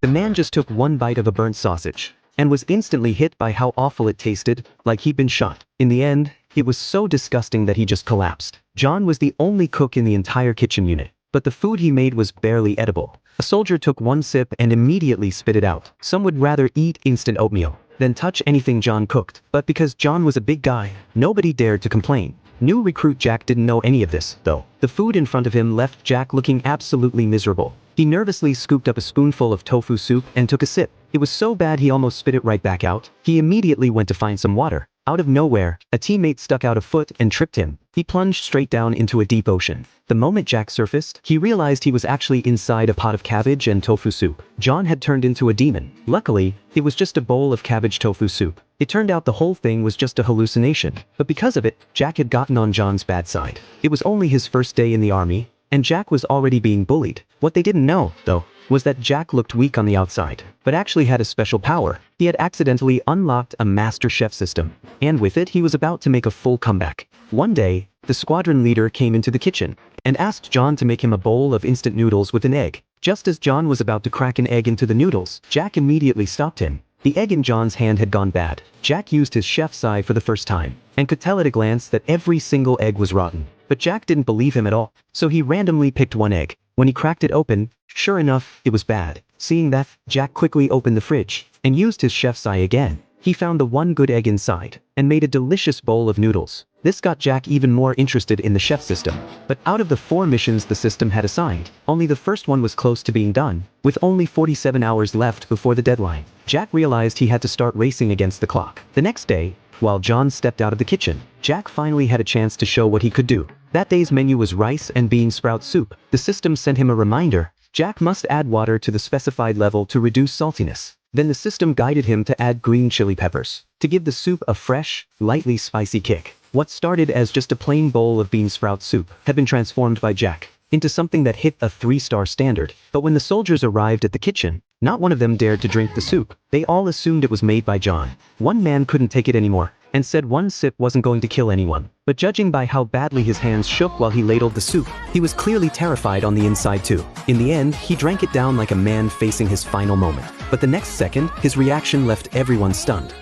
The man just took one bite of a burnt sausage and was instantly hit by how awful it tasted, like he'd been shot. In the end, it was so disgusting that he just collapsed. John was the only cook in the entire kitchen unit, but the food he made was barely edible. A soldier took one sip and immediately spit it out. Some would rather eat instant oatmeal than touch anything John cooked, but because John was a big guy, nobody dared to complain. New recruit Jack didn't know any of this, though. The food in front of him left Jack looking absolutely miserable. He nervously scooped up a spoonful of tofu soup and took a sip. It was so bad he almost spit it right back out. He immediately went to find some water. Out of nowhere, a teammate stuck out a foot and tripped him. He plunged straight down into a deep ocean. The moment Jack surfaced, he realized he was actually inside a pot of cabbage and tofu soup. John had turned into a demon. Luckily, it was just a bowl of cabbage tofu soup. It turned out the whole thing was just a hallucination. But because of it, Jack had gotten on John's bad side. It was only his first day in the army, and Jack was already being bullied. What they didn't know, though, was that Jack looked weak on the outside, but actually had a special power. He had accidentally unlocked a Master Chef system, and with it he was about to make a full comeback. One day, the squadron leader came into the kitchen and asked John to make him a bowl of instant noodles with an egg. Just as John was about to crack an egg into the noodles, Jack immediately stopped him. The egg in John's hand had gone bad. Jack used his chef's eye for the first time, and could tell at a glance that every single egg was rotten. But Jack didn't believe him at all, so he randomly picked one egg. When he cracked it open, sure enough, it was bad. Seeing that, Jack quickly opened the fridge and used his chef's eye again. He found the one good egg inside and made a delicious bowl of noodles. This got Jack even more interested in the chef system. But out of the 4 missions the system had assigned, only the first one was close to being done, with only 47 hours left before the deadline. Jack realized he had to start racing against the clock. The next day, while John stepped out of the kitchen, Jack finally had a chance to show what he could do. That day's menu was rice and bean sprout soup. The system sent him a reminder. Jack must add water to the specified level to reduce saltiness. Then the system guided him to add green chili peppers to give the soup a fresh, lightly spicy kick. What started as just a plain bowl of bean sprout soup had been transformed by Jack into something that hit a 3-star standard. But when the soldiers arrived at the kitchen, not one of them dared to drink the soup. They all assumed it was made by John. One man couldn't take it anymore and said one sip wasn't going to kill anyone. But judging by how badly his hands shook while he ladled the soup, he was clearly terrified on the inside too. In the end, he drank it down like a man facing his final moment. But the next second, his reaction left everyone stunned.